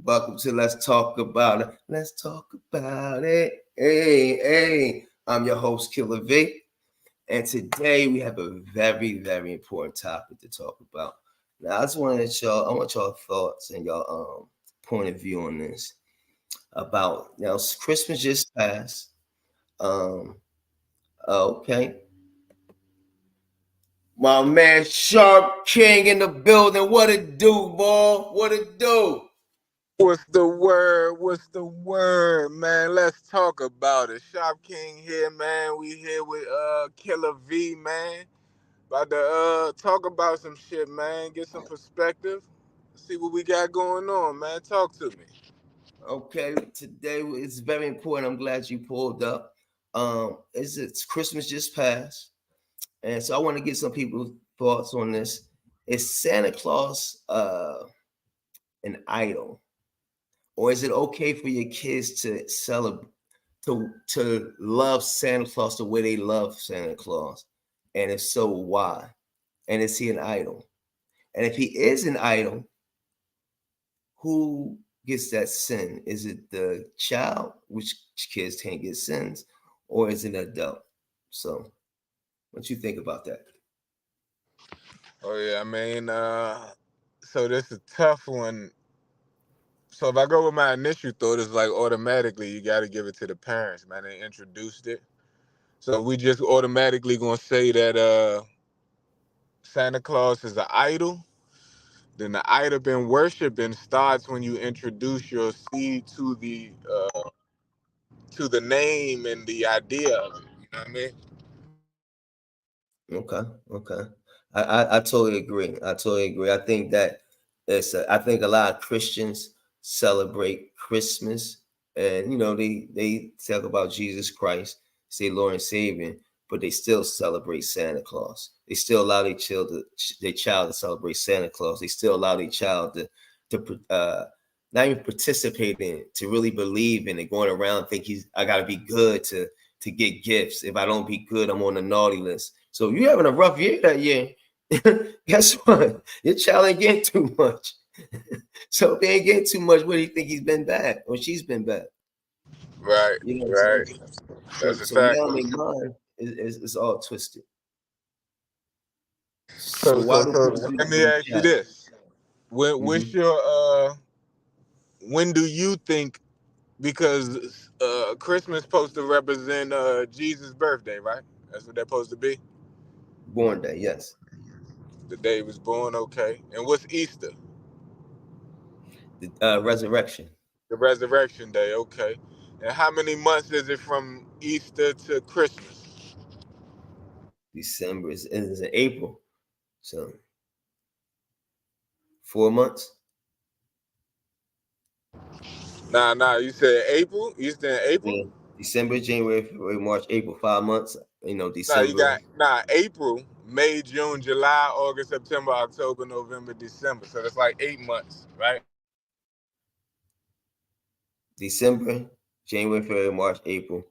Welcome to Let's Talk About It. Let's talk about it. Hey. I'm your host, Killer V. And today we have a very, very important topic to talk about. Now, I want y'all thoughts and y'all point of view on this. About, Christmas just passed. Okay. My man Sharp King in the building. What it do, boy? What it do? What's the word, man? Let's talk about it. Sharp King here, man. We here with Killer V, man. About to talk about some shit, man. Get some perspective. See what we got going on, man. Talk to me. Okay, today it's very important. I'm glad you pulled up. It's Christmas just passed, and so I want to get some people's thoughts on this. Is Santa Claus an idol, or is it okay for your kids to celebrate to love Santa Claus the way they love Santa Claus? And if so, why? And is he an idol? And if he is an idol, who gets that sin? Is it the child, which kids can't get sins, or is it an adult? So, what you think about that? Oh yeah, I mean, so this is a tough one. So if I go with my initial thought, it's like automatically you got to give it to the parents, man. They introduced it, so we just automatically gonna say that Santa Claus is an idol. Then the idol been worshiping starts when you introduce your seed to the name and the idea of it. You know what I mean? Okay. I totally agree. I think that I think a lot of Christians celebrate Christmas, and they talk about Jesus Christ, say Lord and Savior, but they still celebrate Santa Claus. They still allow their child to celebrate Santa Claus. They still allow their child to not even participate in it, to really believe in it, going around think I got to be good to get gifts. If I don't be good, I'm on the naughty list. So if you're having a rough year that year, guess what? Your child ain't getting too much. So if they ain't getting too much, what do you think he's been bad or she's been bad? Right, You know what I'm right. saying? That's So, a so fact. now their mind is all twisted. So So, why so, do so people do let that to me the ask you child? this: what's Mm-hmm. your when do you think? Because Christmas supposed to represent Jesus' birthday, right? That's what that's supposed to be. Born day, yes. The day he was born, okay. And what's Easter? The resurrection. The resurrection day, okay. And how many months is it from Easter to Christmas? December is in April. So 4 months. Nah. You said April? Easter in April? Yeah. December, January, February, March, April, 5 months. Nah, you December. got April, May, June, July, August, September, October, November, December. So that's like 8 months, right? December, January, February, March, April.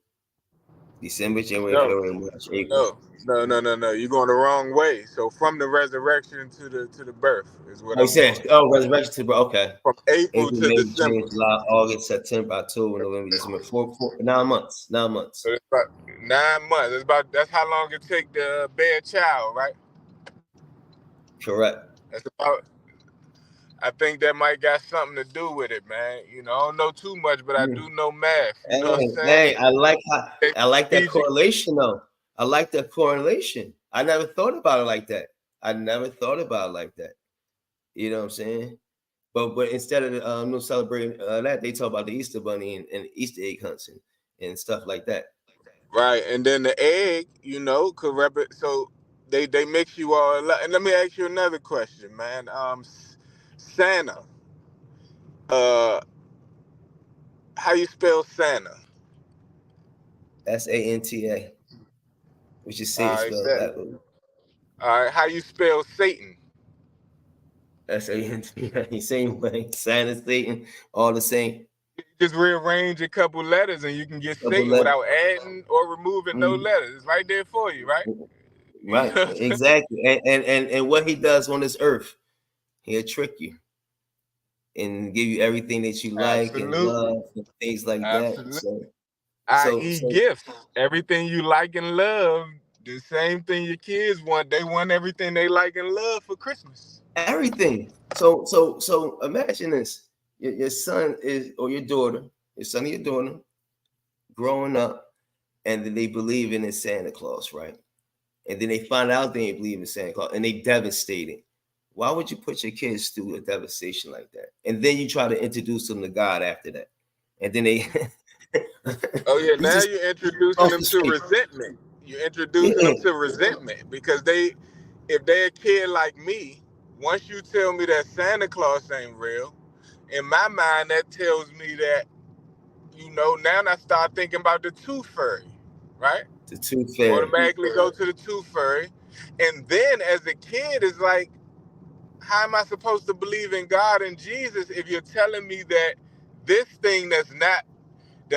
December, January, No, February, March, April. no. You're going the wrong way. So from the resurrection to the birth is what Oh, you I'm said, doing. oh, resurrection to, bro. Okay. From April April, to May, June, December. July, August, September, October, November, December. 9 months. 9 months. So it's about 9 months. That's how long it take to bear a child, right? Correct. That's about. I think that might got something to do with it, man. I don't know too much, but I do know math. You know what I'm Hey, saying? hey, I like that Teach you. correlation though. I like that correlation. I never thought about it like that. I never thought about it like that. You know what I'm saying? But instead of no celebrating that, they talk about the Easter bunny and Easter egg hunts and stuff like that. Right, and then the egg, could so they mix you all up. And let me ask you another question, man. Santa, uh, how you spell Santa? Santa, which is All Satan right, spelled bet. that way. All right, how you spell Satan? Santa, same way. Santa, Satan, all the same. Just rearrange a couple letters and you can get Double Satan letter. without adding or removing no Mhm. letters. It's right there for you, right? You Right, know what I'm saying? exactly. And what he does on this earth, he'll trick you and give you everything that you like and Absolutely. love and things like that. Absolutely. So I.e. gifts. Everything you like and love, the same thing your kids want. They want everything they like and love for Christmas. everything. So imagine this: your son is or your son or your daughter, growing up, and then they believe in Santa Claus, right? And then they find out they ain't believe in Santa Claus, and they devastated. Why would you put your kids through a devastation like that? And then you try to introduce them to God after that, and then they Oh yeah, you now just you're introducing off them the to street. resentment. You're introducing Yeah, them to resentment because if they're a kid like me, once you tell me that Santa Claus ain't real, in my mind that tells me that now I start thinking about the tooth fairy, right? the tooth fairy. Automatically go to the tooth fairy, and then as a kid, it's like, how am I supposed to believe in God and Jesus if you're telling me that this thing that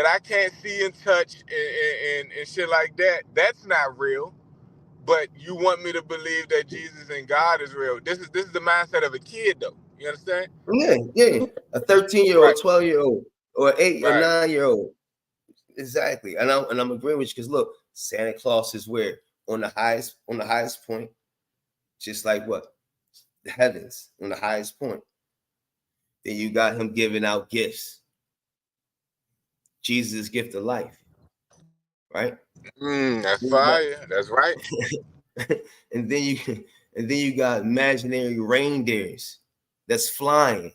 I can't see and touch and shit like that, that's not real. But you want me to believe that Jesus and God is real. This is the mindset of a kid though. You understand? Yeah. A 13-year-old, Right, 12-year-old, or 8 or right. 9-year-old. Exactly. And I'm agreeing with you because look, Santa Claus is where on the highest point, just like what? The heavens on the highest point. Then you got him giving out gifts. Jesus' gift of life, right? That's Then you fire. That's right. got, and then you and then you got imaginary reindeers that's flying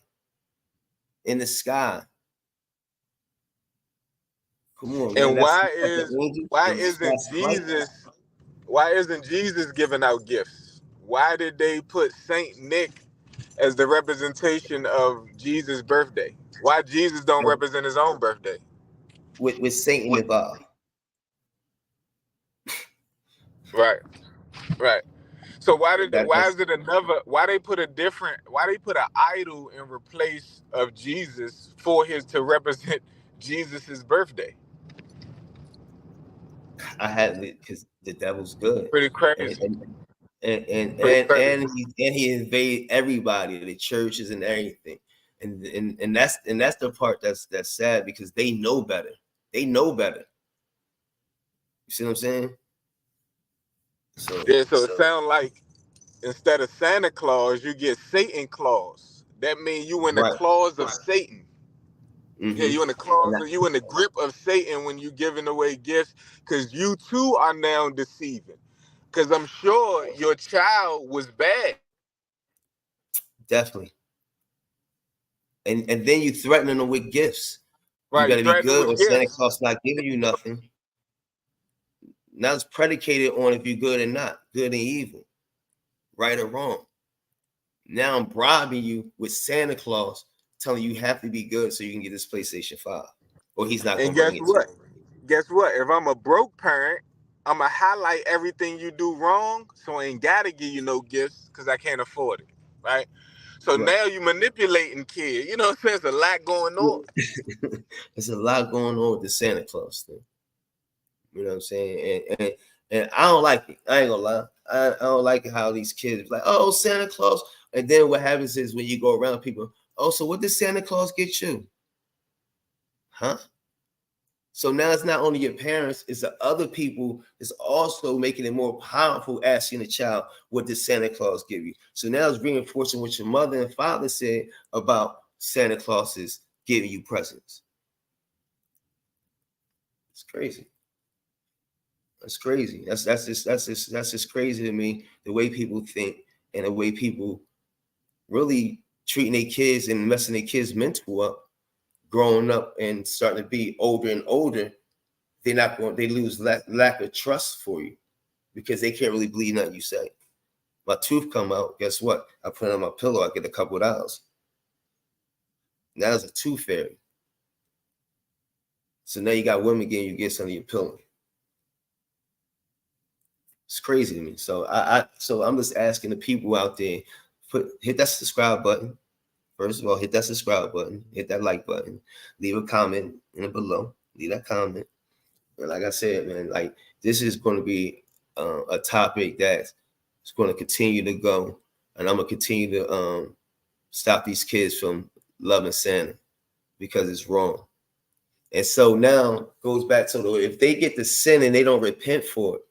in the sky. Come on, man. And That's what the angels why and isn't that's light. Jesus giving out gifts? Why did they put Saint Nick as the representation of Jesus' birthday? Why Jesus don't So represent his own birthday? with Satan involved. Right, right. So why That's is it another why they put an idol in replace of Jesus for his to represent Jesus's birthday? I had it because the devil's good, Pretty and crazy. and and and Pretty and, crazy. he invade everybody, the churches and everything, and that's the part that's sad because they know better. They know better. You see what I'm saying? So Yeah, so it sounds like instead of Santa Claus, you get Satan Claus. That means you in the right. claws of Satan. Yeah, Mm-hmm. you in the claws of you in the grip of Satan when you giving away gifts, because you too are now deceiving. Because I'm sure your child was bad. Definitely. And then you threatening them with gifts. You Right, you better be threatened good, with or Santa gifts. Claus not giving you nothing. Now it's predicated on if you're good or not, good and evil, right or wrong. Now I'm bribing you with Santa Claus, telling you have to be good so you can get this PlayStation 5, or he's not And gonna bring guess it to what? you. Guess what? If I'm a broke parent, I'ma highlight everything you do wrong, so I ain't gotta give you no gifts because I can't afford it. Right? So Right. now you manipulating kid. You know what I'm saying? There's a lot going on. There's a lot going on with the Santa Claus thing. You know what I'm saying? And I don't like it. I ain't gonna lie. I don't like how these kids like, oh, Santa Claus. And then what happens is when you go around people, oh, so what did Santa Claus get you? Huh? So now it's not only your parents, it's the other people. It's also making it more powerful asking the child, what did Santa Claus give you? So now it's reinforcing what your mother and father said about Santa Claus's giving you presents. It's crazy. That's crazy. That's just crazy to me. The way people think and the way people really treating their kids and messing their kids' mental up, growing up and starting to be older and older. They're not going. They lose lack of trust for you because they can't really believe nothing you say. My tooth come out. Guess what? I put it on my pillow. I get a couple of dollars. Now it's a tooth fairy. So now you got women getting you gifts under your pillow. It's crazy to me. So I'm just asking the people out there, hit that subscribe button. First of all, hit that subscribe button, hit that like button, leave a comment in below. Leave that comment. And like I said, man, like this is going to be a topic that's going to continue to go, and I'm gonna continue to stop these kids from loving Santa because it's wrong. And so now goes back to if they get the sin and they don't repent for it,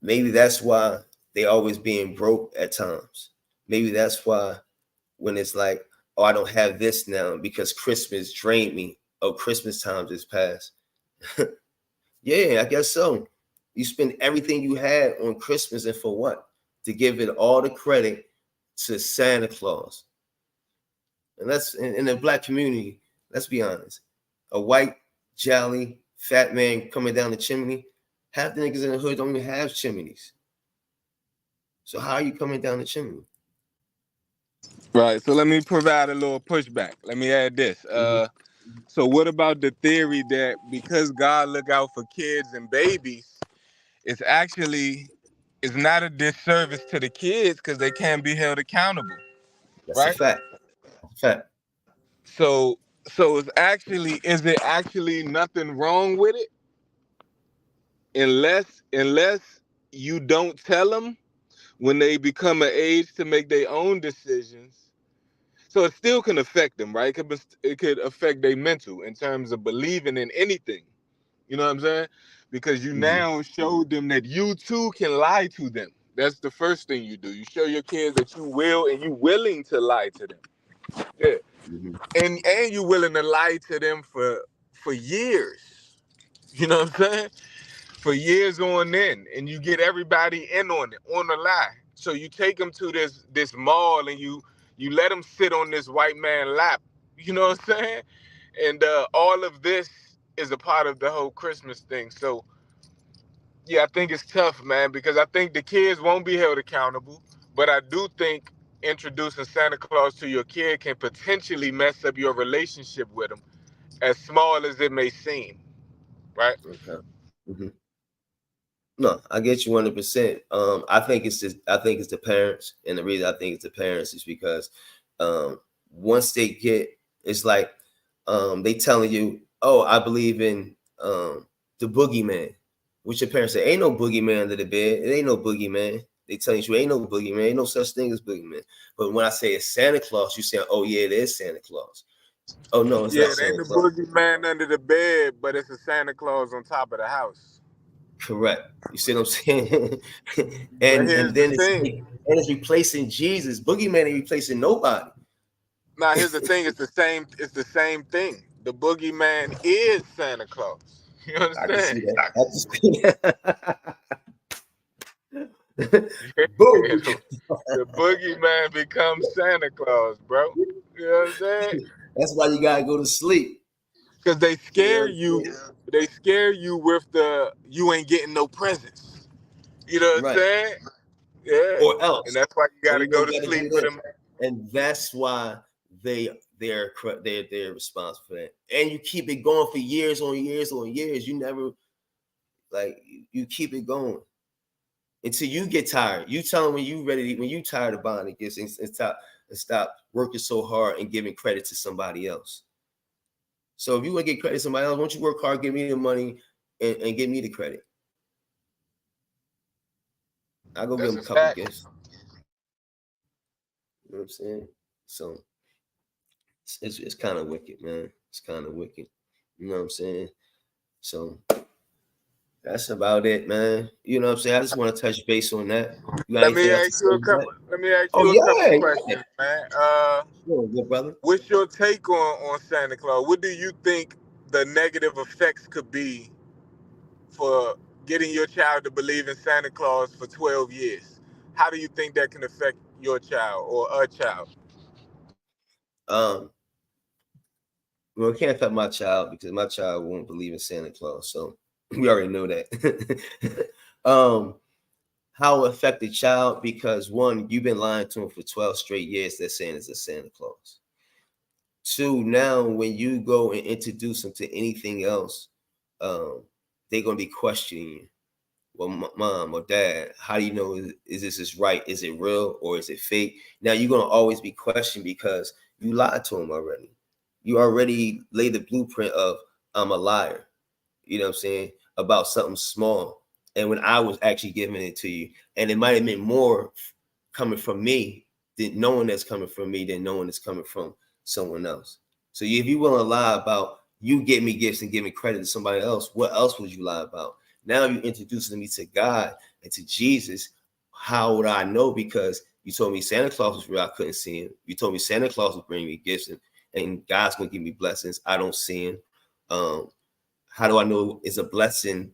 maybe that's why they always being broke at times. Maybe that's why when it's like, oh, I don't have this now because Christmas drained me. Oh, Christmas times is past. Yeah, I guess so. You spend everything you had on Christmas, and for what? To give it all the credit to Santa Claus. And that's in the black community, let's be honest. A white, jolly, fat man coming down the chimney, half the niggas in the hood don't even have chimneys. So how are you coming down the chimney? Right. So let me provide a little pushback. Let me add this. Mm-hmm. So what about the theory that because God look out for kids and babies, it's actually it's not a disservice to the kids because they can't be held accountable, That's a right? fact. That's a fact. So so is it actually nothing wrong with it unless you don't tell them when they become an age to make their own decisions. So it still can affect them, right? It could affect their mental in terms of believing in anything. You know what I'm saying? Because you Mm-hmm. now showed them that you too can lie to them. That's the first thing you do. You show your kids that you will and you willing to lie to them. Yeah. Mm-hmm. And you willing to lie to them for years. You know what I'm saying? For years on end, and you get everybody in on it, on the lie. So you take them to this mall and you let them sit on this white man lap. You know what I'm saying? And all of this is a part of the whole Christmas thing. So yeah, I think it's tough, man, because I think the kids won't be held accountable. But I do think introducing Santa Claus to your kid can potentially mess up your relationship with him, as small as it may seem, right? Okay. Mm-hmm. No, I get you 100%. I think it's the parents, and the reason I think it's the parents is because once they get, it's like they telling you, oh, I believe in the boogeyman. Which your parents say, ain't no boogeyman under the bed. It ain't no boogeyman. They telling you ain't no boogeyman, ain't no such thing as boogeyman. But when I say it's Santa Claus, you say, oh yeah, it is Santa Claus. Oh no, it's Yeah, not it ain't Santa the Claus. boogeyman under the bed, but it's a Santa Claus on top of the house. Correct. You see what I'm saying? But and here's the then thing. it's replacing Jesus. Boogeyman ain't replacing nobody. Now here's the thing. It's the same thing. The boogeyman is Santa Claus. You I can understand? see that. I can see that. Yeah, Boom. the boogeyman becomes Santa Claus, bro. You know what I'm saying? That's why you gotta go to sleep. Because they You know scare what I'm you. saying? They scare you with the you ain't getting no presents. You know what I'm Right. saying? Yeah. Or And else. that's why you got Or to you know go to better sleep than with this. them. And that's why they're responsible for that. And you keep it going for years on years on years. You never like you keep it going until you get tired. You tell them when you ready, when you tired of buying the gifts and stop working so hard and giving credit to somebody else. So if you want to get credit to somebody else, why don't you work hard, give me the money, and give me the credit? I'll go give That's them a a couple of fact. gifts. You know what I'm saying? So it's kind of wicked, man. It's kind of wicked. You know what I'm saying? So that's about it, man. You know what I'm saying? I just want to touch base on that. You got Let me anything else to ask say you a on that? couple. Let me ask Oh you a couple yeah, yeah. questions, man. Sure, good brother. What's your take on Santa Claus? What do you think the negative effects could be for getting your child to believe in Santa Claus for 12 years? How do you think that can affect your child or a child? Um, well, it can't affect my child because my child won't believe in Santa Claus. So we already know that. um, how it affect the child? Because one, you've been lying to him for 12 straight years. They're saying it's a Santa Claus. Two, now when you go and introduce them to anything else, um, they're gonna be questioning you. Well, mom or dad, how do you know is this is right? Is it real or is it fake? Now you're gonna always be questioned because you lied to them already. You already laid the blueprint of I'm a liar. You know what I'm saying, about something small. And when I was actually giving it to you, and it might have been more coming from me than knowing that's coming from me than knowing it's coming from someone else. So if you want to lie about you get me gifts and give me credit to somebody else, what else would you lie about? Now you're introducing me to God and to Jesus. How would I know? Because you told me Santa Claus was real. I couldn't see him. You told me Santa Claus would bring me gifts and God's gonna give me blessings. I don't see him. Um, how do I know it's a blessing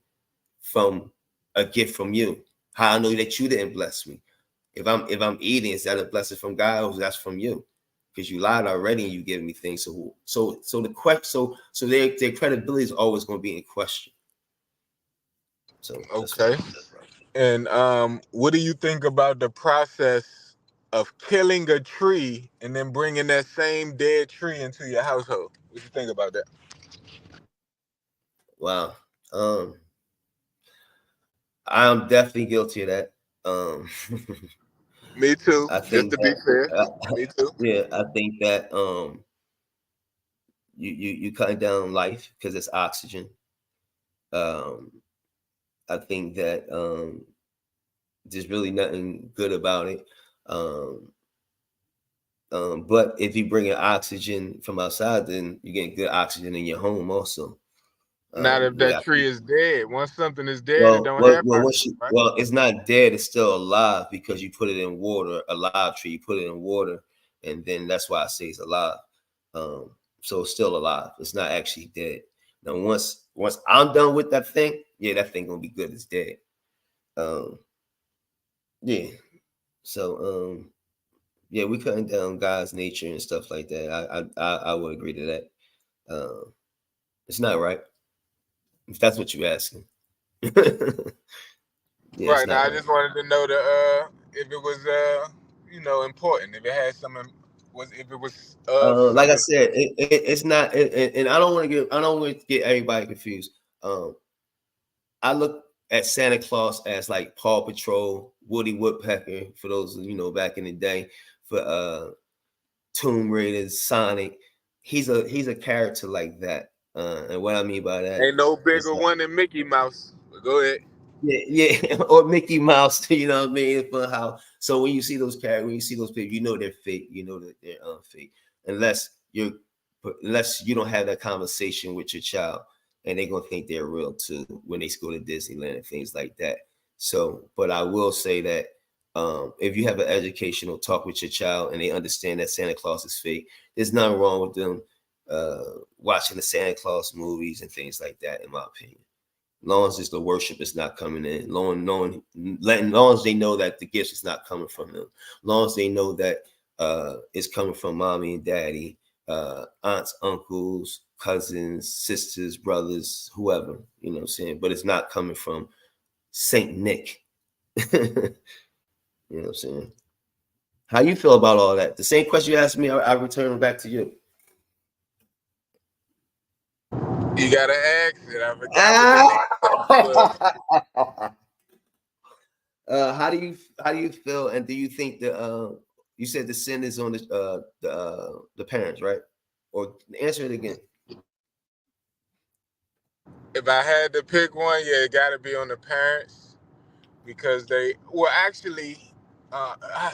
from a gift from you? How I know that you didn't bless me? If I'm eating, is that a blessing from God or that's from you? Because you lied already and you giving me things. So the question so their credibility is always going to be in question. So that's what I Okay. think, bro. And what do you think about the process of killing a tree and then bringing that same dead tree into your household? What you think about that? Wow. Um, I'm definitely guilty of that. Um, Me too. I Just think to be that fair, me too. yeah, I think that you cutting down life because it's oxygen. Um, I think that there's really nothing good about it. Um, but if you bring in oxygen from outside, then you get good oxygen in your home also. Not if that Yeah. tree is dead. Once something is dead, it Well, don't well, have well, oxygen, right? it's not dead. It's still alive because you put it in water. A live tree, you put it in water, and then that's why I say it's alive. Um, so it's still alive. It's not actually dead. Now, once I'm done with that thing, yeah, that thing gonna be good as dead. Um, yeah. So yeah, we cutting down God's nature and stuff like that. I would agree to that. It's not right if that's what you're asking. Yeah, it's Right now, not I right. just wanted to know the if it was important, if it had some was if it was of Like some I said, importance. it's not, and I don't want to get everybody confused. Um, I look at Santa Claus as like Paw Patrol, Woody Woodpecker, for those back in the day, for Tomb Raiders, Sonic. He's a character like that. And what I mean by that Ain't no is bigger that one than Mickey Mouse. But go ahead. yeah, yeah, or Mickey Mouse, you know what I mean? For how so when you see those characters, when you see those people, you know they're fake, you know that they're fake, unless you're unless you don't have that conversation with your child, and they're gonna think they're real too when they go to Disneyland and things like that. So, but I will say that if you have an educational talk with your child and they understand that Santa Claus is fake, there's nothing wrong with them watching the Santa Claus movies and things like that, in my opinion, long as it's the worship is not coming in, long as they know that the gifts is not coming from them, long as they know that it's coming from mommy and daddy, aunts, uncles, cousins, sisters, brothers, whoever, you know what I'm saying? But it's not coming from Saint Nick. You know what I'm saying? How you feel about all that? The same question you asked me, I return it back to you. You gotta ask it. I forgot what the Ah! next question was. How do you feel, and do you think you said the sin is on the parents, right? Or answer it again. If I had to pick one, yeah, it got to be on the parents because they well actually.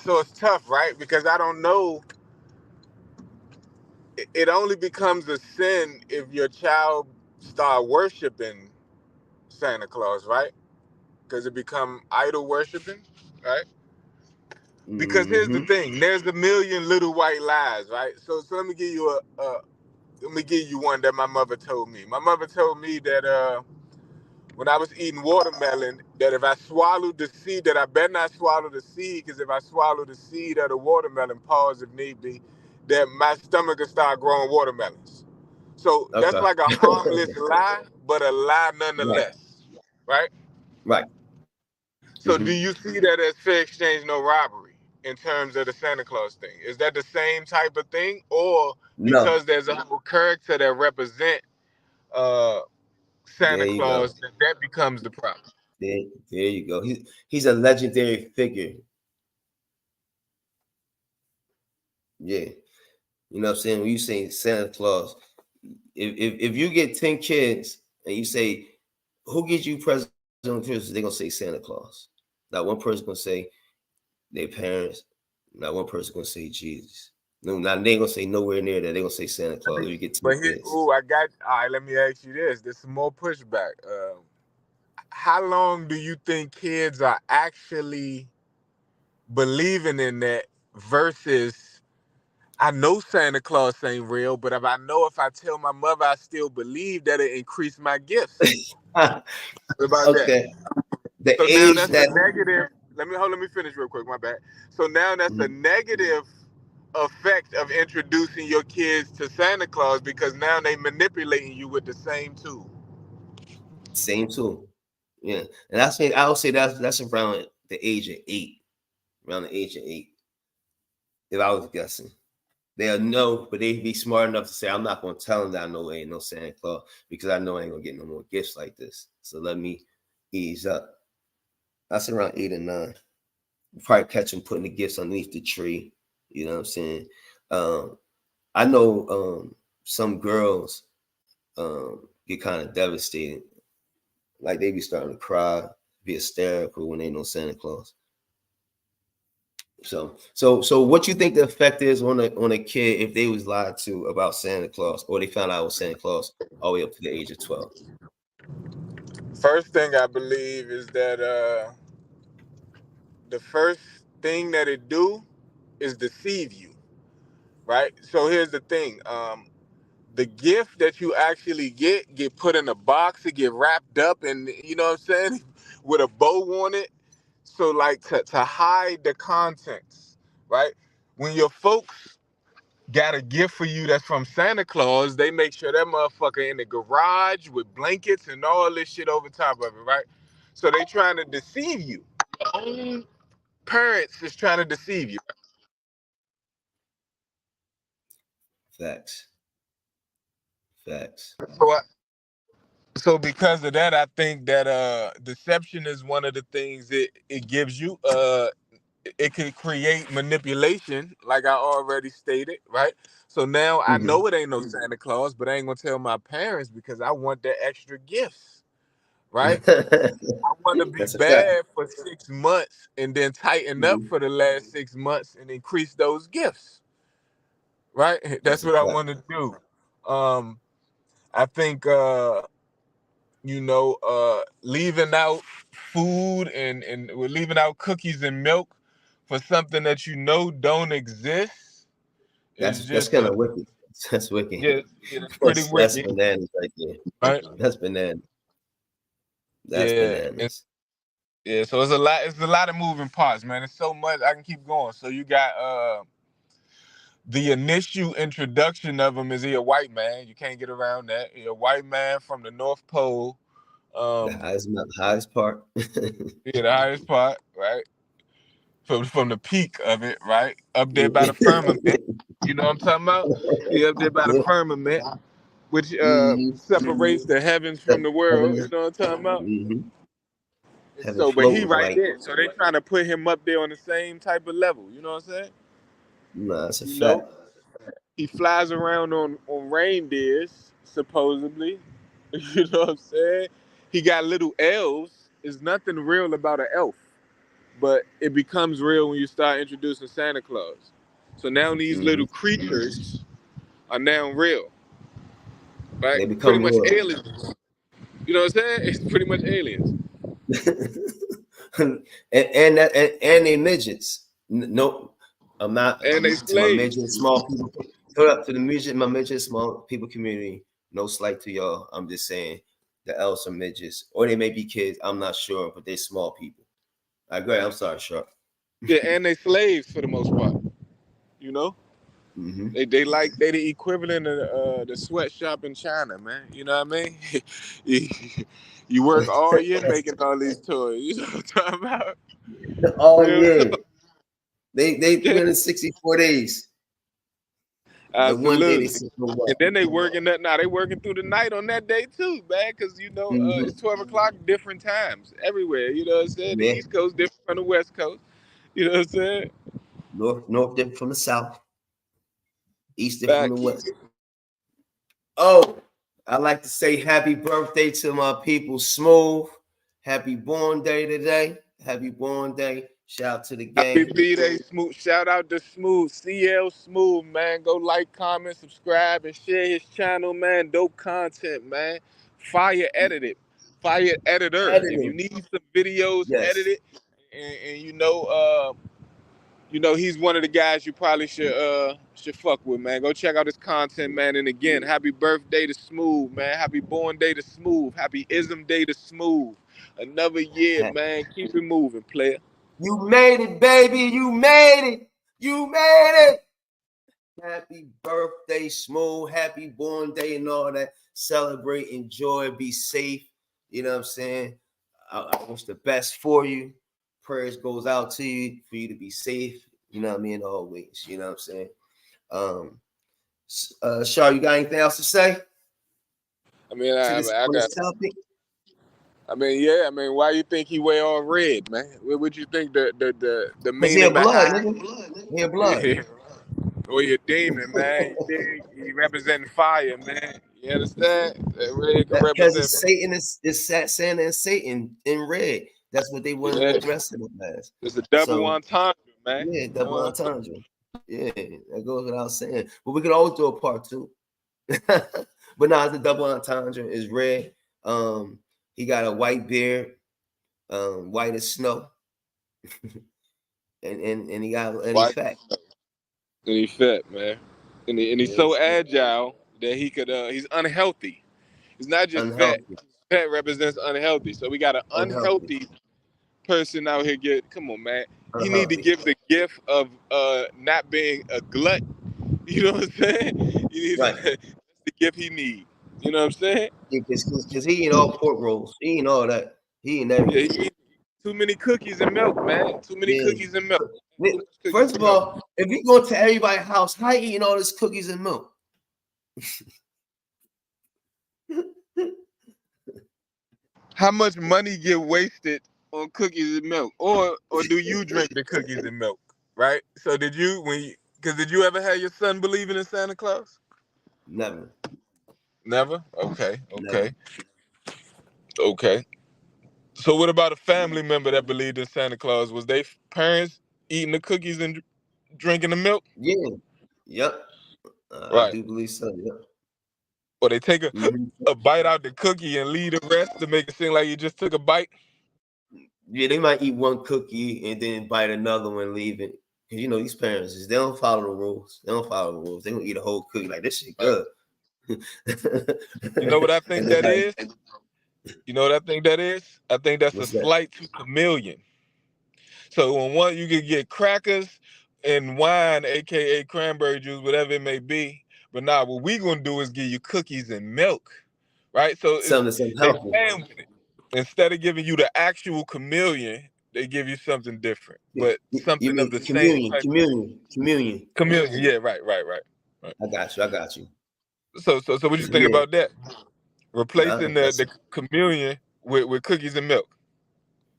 So it's tough, right? Because I don't know. It only becomes a sin if your child start worshiping Santa Claus, right? Because it become idol worshiping, right? Because here's the Mm-hmm. thing: there's a million little white lies, right? So let me give you let me give you one that my mother told me. My mother told me that when I was eating watermelon, that if I swallowed the seed, that I better not swallow the seed, because if I swallow the seed of the watermelon, pause if need be, that my stomach will start growing watermelons. So that's Okay. like a harmless lie, but a lie Right. nonetheless, right? Right. So do Mm-hmm. you see that as fair exchange, no robbery in terms of the Santa Claus thing? Is that the same type of thing, or No. because there's a whole character that represent uh, There Santa you go. Claus, that becomes the problem? There you go. He's a legendary figure. Yeah. You know what I'm saying? When you say Santa Claus, if you get 10 kids and you say, who gives you presents on Christmas? They're gonna say Santa Claus. Not one person gonna say their parents, not one person gonna say Jesus. No, not they ain't gonna say nowhere near that. They're gonna say Santa Claus. If you get 10 But here, kids. ooh, I got. All right, let me ask you this. There's some more pushback. How long do you think kids are actually believing in that versus I know Santa Claus ain't real, but if I tell my mother I still believe that it increased my gifts. What about that? Okay. The So now age that's a that negative. Let me finish real quick, my bad. So now that's a Mhm. negative effect of introducing your kids to Santa Claus because now they manipulating you with the same tool. Same tool. Yeah. And I would say that's around the age of 8. Around the age of 8. If I was guessing. They'll know, but they be smart enough to say, I'm not gonna tell them that I know ain't no Santa Claus because I know I ain't gonna get no more gifts like this. So let me ease up. That's around 8 or 9. You probably catch them putting the gifts underneath the tree. You know what I'm saying? Um, I know some girls get kind of devastated. Like they be starting to cry, be hysterical when they know Santa Claus. So what you think the effect is on a kid if they was lied to about Santa Claus or they found out it was Santa Claus all the way up to the age of 12? First thing I believe is that the first thing that it do is deceive you, right? So here's the thing: the gift that you actually get put in a box, it get wrapped up, and you know what I'm saying, with a bow on it. So like to hide the contents, right? When your folks got a gift for you that's from Santa Claus, they make sure that motherfucker in the garage with blankets and all this shit over top of it, right? So they trying to deceive you. Your own parents is trying to deceive you. Facts. Facts. So, so because of that, I think that deception is one of the things it gives you. It can create manipulation, like I already stated, right? So now I Hmm. know it ain't no Santa Claus, but I ain't gonna tell my parents because I want the extra gifts, right? I want to be That's a fact. bad for 6 months and then tighten up Mhm. for the last 6 months and increase those gifts, right? That's That's a what I fact. want to do. Um, I think leaving out food and we're leaving out cookies and milk for something that you know don't exist is That's just kind of wicked. That's wicked. yeah, yeah, that's pretty That's wicked, bananas right there. right? That's bananas. That's Yeah, and bananas. yeah, so it's a lot of moving parts, man. It's so much I can keep going. So you got the initial introduction of him is he a white man. You can't get around that. He a white man from the North Pole. The Um, highest part. yeah, the highest part, right? From the peak of it, right? Up there by the firmament. You know what I'm talking about? He up there by the Yeah. firmament, which Hmm. separates the heavens from The the world. You heaven, know what I'm talking about? heaven So, but he floating right like, there. So they trying to put him up there on the same type of level. You know what I'm saying? nah, that's a You know, fact. he flies around on reindeers supposedly. You know what I'm saying? He got little elves. There's nothing real about an elf, but it becomes real when you start introducing Santa Claus. So now these Mm-hmm. little creatures are now real, right? They Pretty become much real. aliens. You know what I'm saying? It's pretty much aliens. And they midgets. No, I'm not And they to my midget slaves. small people. Hold up to the midget, my midget small people community. No slight to y'all. I'm just saying the elves are midgets, or they may be kids. I'm not sure, but they're small people. I agree. I'm sorry, Sharp. Yeah, and they slaves for the most part. You know? Mm-hmm. They the equivalent of the sweatshop in China, man. You know what I mean? you, you work all year making all these toys. You know what I'm talking about? Oh Real yeah, talk. they Yeah, 364 days. The one day they absolutely. sit for what? And then they working that now. They working through the night on that day too, man. Cause Mm-hmm. it's 12 o'clock, different times everywhere. You know what I'm saying? The Yeah, East Coast different from the West Coast. You know what I'm saying? north different from the south, east different from the Facts. west. Oh, I like to say happy birthday to my people, Smooth. Happy born day today. Happy born day. Shout out to the Happy gang. B-Day Smooth. Shout out to Smooth. CL Smooth, man. Go like, comment, subscribe, and share his channel, man. Dope content, man. Fire edited. Fire editor. If you Editing. need some videos Yes. edited, and he's one of the guys you probably should fuck with, man. Go check out his content, man. And again, happy birthday to Smooth, man. Happy born day to Smooth. Happy ism day to Smooth. Another year, man. Keep it moving, player. You made it, baby. You made it. You made it. Happy birthday, Smooth. Happy born day and all that. Celebrate, enjoy, be safe. You know what I'm saying? I wish the best for you. Prayers goes out to you for you to be safe. You know what I mean? Always. You know what I'm saying? Um, Shaw, you got anything else to say I mean, to I, this I on got this topic? I mean, yeah. I mean, why you think he wear all red, man? What would you think the Cause he a meaning blood, behind? nigga. He a blood. Yeah, or you demon, man? You dig? He representing fire, man. You understand? That red can Because represent. it's Satan is Santa and Satan in red. That's what they wanted Yeah, to dress him as. it's a double So entendre, man. yeah, You know double what I'm saying? entendre. Yeah, that goes without saying. But we could always do a part two. But now the double entendre is red. He got a white beard, white as snow, and he's Why? fat. And he fat, man. And he's Yeah, so he's fat. agile that he could. He's unhealthy. He's not just fat. Unhealthy, Fat represents unhealthy. So we got an unhealthy, unhealthy person out here. Come on, man. He need to unhealthy. give the gift of not being a glut. You know what I'm saying? You need Right. that's the gift he need. You know what I'm saying? Because he eat all pork rolls. He eat all that. He eat Yeah, everything. he eat too many cookies and milk, man. Too many Yeah. cookies and milk. Too much cookies First and of milk. all, if you go to everybody's house, how you eating all this cookies and milk? How much money get wasted on cookies and milk, or do you drink the cookies and milk? Right. So did you Because did you ever have your son believing in Santa Claus? Never. Never. Okay. Never. Okay. Okay. So what about a family member that believed in Santa Claus? Was they parents eating the cookies and drinking the milk? Yeah. Yep. I Right. do believe so. Yep. Or they take Hmm. a bite out the cookie and leave the rest to make it seem like you just took a bite? Yeah, they might eat one cookie and then bite another one and leave it. Cause these parents they don't follow the rules. They don't follow the rules. They gonna eat a whole cookie like this shit Right. good. You know what I And think then that like, is? You know what I think that is? I think that's a what's that? slight to chameleon. So on one, you could get crackers and wine, aka cranberry juice, whatever it may be. But nah, what we gonna do is give you cookies and milk, right? So Something that's they unhealthy. playing with it. Instead of giving you the actual chameleon, they give you something different, but You something of mean the same communion? type. Communion. Chameleon, yeah, right. I got you. I got you. So what you think Yeah. about that? Nah, Replacing the chameleon with cookies and milk.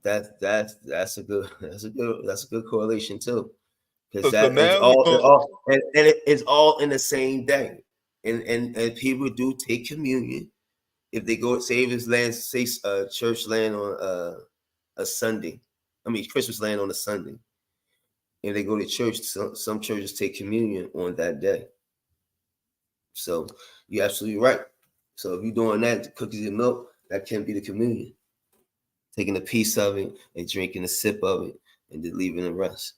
that's a good that's a good correlation too, because So that it's now we all it going all and it's all in the same day, and people do take communion if they go save his land, say church land on a Sunday, I mean Christmas land on a Sunday, and they go to church, some churches take communion on that day. So you're absolutely right. So if you're doing that, cookies and milk, that can be the communion. Taking a piece of it and drinking a sip of it and then leaving the rest.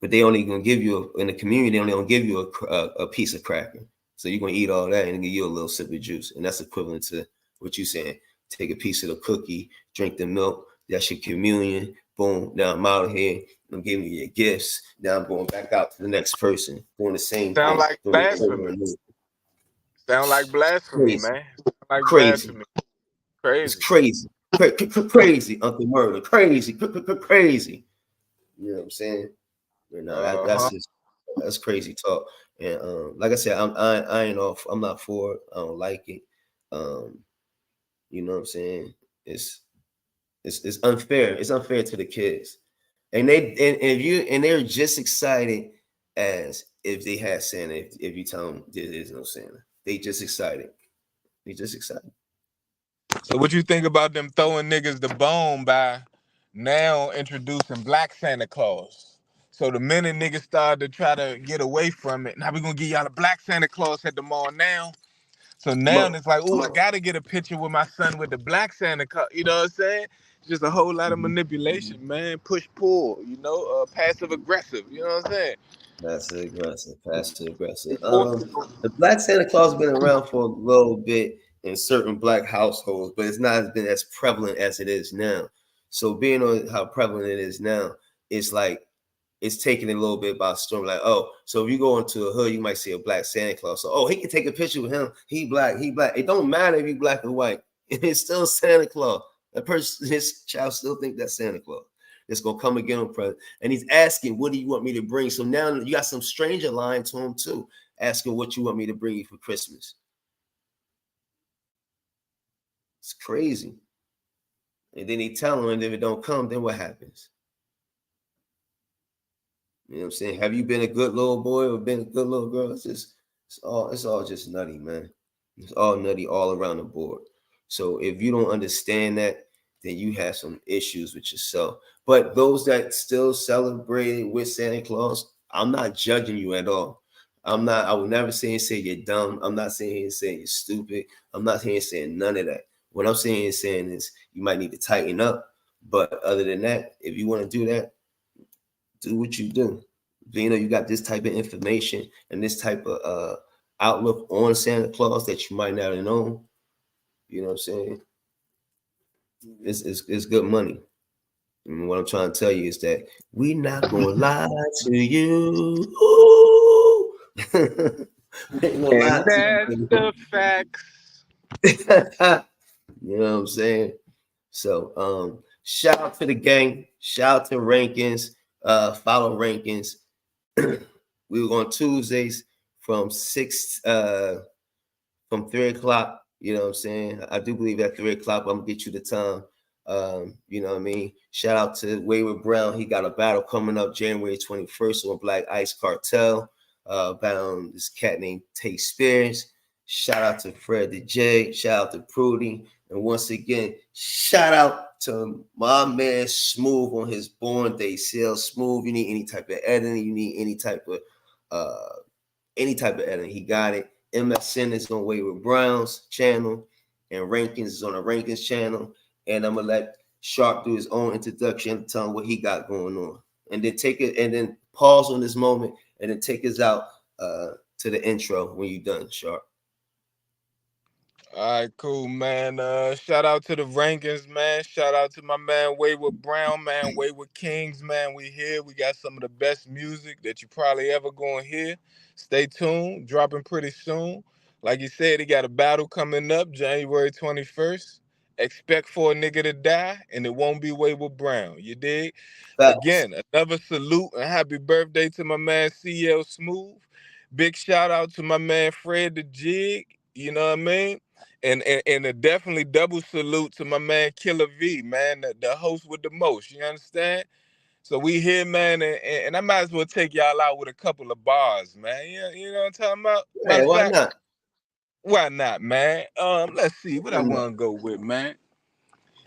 But they only gonna give you in the communion. They only gonna give you a piece of cracker. So you're gonna eat all that and give you a little sip of juice, and that's equivalent to what you're saying. Take a piece of the cookie, drink the milk. That's your communion. Boom. Now I'm out of here. I'm giving you your gifts. Now I'm going back out to the next person, doing the same Sound thing. like Doing it over blasphemy. and over. Sound like It's blasphemy, crazy. man. Sound like Crazy. blasphemy. It's Crazy. crazy. Crazy, Uncle Murder. Crazy. Crazy. You know what I'm saying? You know, Uh-huh. that's crazy talk. And like I said, I ain't off. I'm not for it. I don't like it. Um, you know what I'm saying? It's it's unfair. It's unfair to the kids. And they're just excited as if they had Santa. If you tell them there is no Santa, they just excited. They just excited. So what you think about them throwing niggas the bone by now introducing Black Santa Claus? So the minute niggas started to try to get away from it, now we gonna give y'all a Black Santa Claus at the mall now. So now Look, it's like, oh, I gotta get a picture with my son with the Black Santa Claus. You know what I'm saying? It's just a whole lot of manipulation, man. Push pull, passive aggressive. You know what I'm saying? passive aggressive, passive aggressive. They force it. The Black Santa Claus been around for a little bit in certain Black households, but it's not been as prevalent as it is now. So being on how prevalent it is now, it's like it's taking it a little bit by storm. Like, oh, so if you go into a hood, you might see a Black Santa Claus. So, oh, he can take a picture with him. He black, he black. It don't matter if he black or white. It's still Santa Claus. That person, his child, still think that's Santa Claus. It's gonna come again on present, and he's asking, "What do you want me to bring?" So now you got some stranger lying to him too, asking, "What you want me to bring you for Christmas?" It's crazy. And then he tell him, and if it don't come, then what happens? You know what I'm saying? Have you been a good little boy or been a good little girl? It's all just nutty, man. It's all nutty all around the board. So if you don't understand that, then you have some issues with yourself. But those that still celebrate with Santa Claus, I'm not judging you at all. I would never say you're dumb. I'm not saying you're stupid. I'm not saying none of that. What I'm saying is you might need to tighten up. But other than that, if you want to do that, do what you do. You got this type of information and this type of outlook on Santa Claus that you might not have known. You know what I'm saying? It's good money. And what I'm trying to tell you is that we not gonna lie to you. Ooh. We ain't gonna lie And to that's you. the facts. You know what I'm saying? So shout out to the gang, shout out to Rankins, follow Rankins. We were on Tuesdays from 3 o'clock. You know what I'm saying? I do believe at 3 o'clock, I'm gonna get you the time. You know what I mean? Shout out to Wayward Brown. He got a battle coming up January 21st on Black Ice Cartel. Battling this cat named Tay Spears. Shout out to Fred the J. Shout out to Prudy. And once again, shout out to my man Smooth on his born day sale. Smooth, you need any type of editing, you need uh any type of editing, he got it. MSN is on Wayward Brown's channel, and Rankins is on the Rankins channel. And I'm gonna let Sharp do his own introduction and tell him what he got going on, and then take it, and then pause on this moment, and then take us out to the intro when you're done, Sharp. All right, cool, man. Shout out to the rankings, man. Shout out to my man Wayward Brown, man. Wayward Kings, man. We here. We got some of the best music that you probably ever gonna hear. Stay tuned. Dropping pretty soon. Like you said, he got a battle coming up January 21st. Expect for a nigga to die, and it won't be Wayward Brown. You dig? Facts. Again, another salute and happy birthday to my man CL Smooth. Big shout out to my man Fred the Jig. You know what I mean? And a definitely double salute to my man Killer V, man, the host with the most. You understand? So we here, man, and I might as well take y'all out with a couple of bars, man. You know what I'm talking about? Matter Yeah, of why fact, not? Why not, man? Let's see what I Why not? want to go with, man.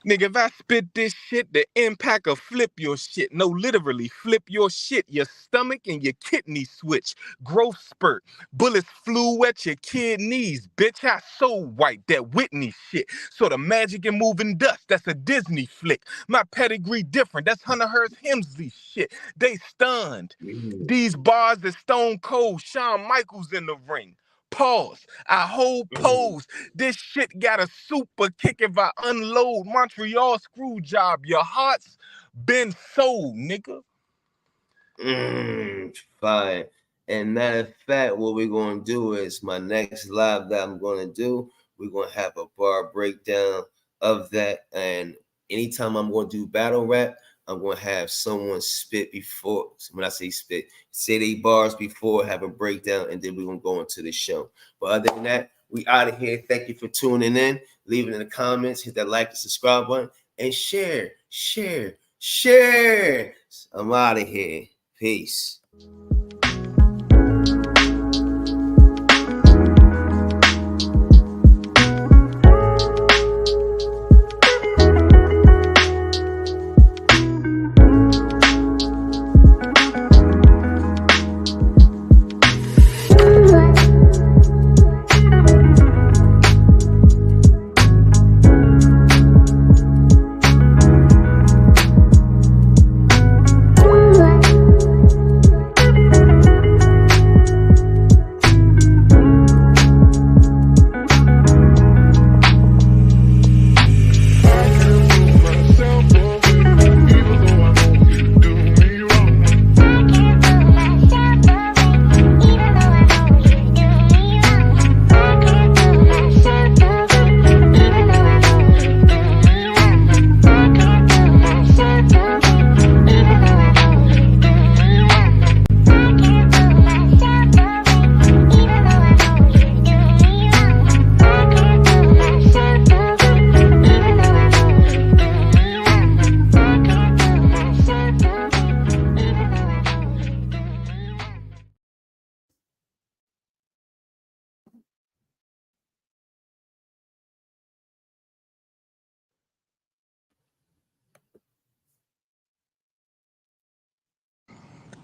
Nigga, if I spit this shit, the impact will flip your shit. No, literally, flip your shit. Your stomach and your kidney switch. Growth spurt. Bullets flew at your kidneys. Bitch, I so white, that Whitney shit. So the magic and moving dust, that's a Disney flick. My pedigree different, that's Hunter Hearst Hemsley shit. They stunned. Mm, These bars is stone cold. Shawn Michaels in the ring. Pause. I hold mm, pose. This shit got a super kick if I unload. Montreal screw job. Your heart's been sold, nigga. fine. And matter of fact, what we're gonna do is my next live that I'm gonna do, we're gonna have a bar breakdown of that. And anytime I'm gonna do battle rap, I'm gonna have someone spit before. When I say spit, say they bars before, have a breakdown, and then we're gonna go into the show. But other than that, we out of here. Thank you for tuning in. Leave it in the comments, hit that like and subscribe button, and share, share, share. I'm out of here. Peace.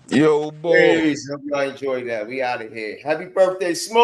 Yo, boy. Peace. Hope y'all enjoyed that. We out of here. Happy birthday, Smoke!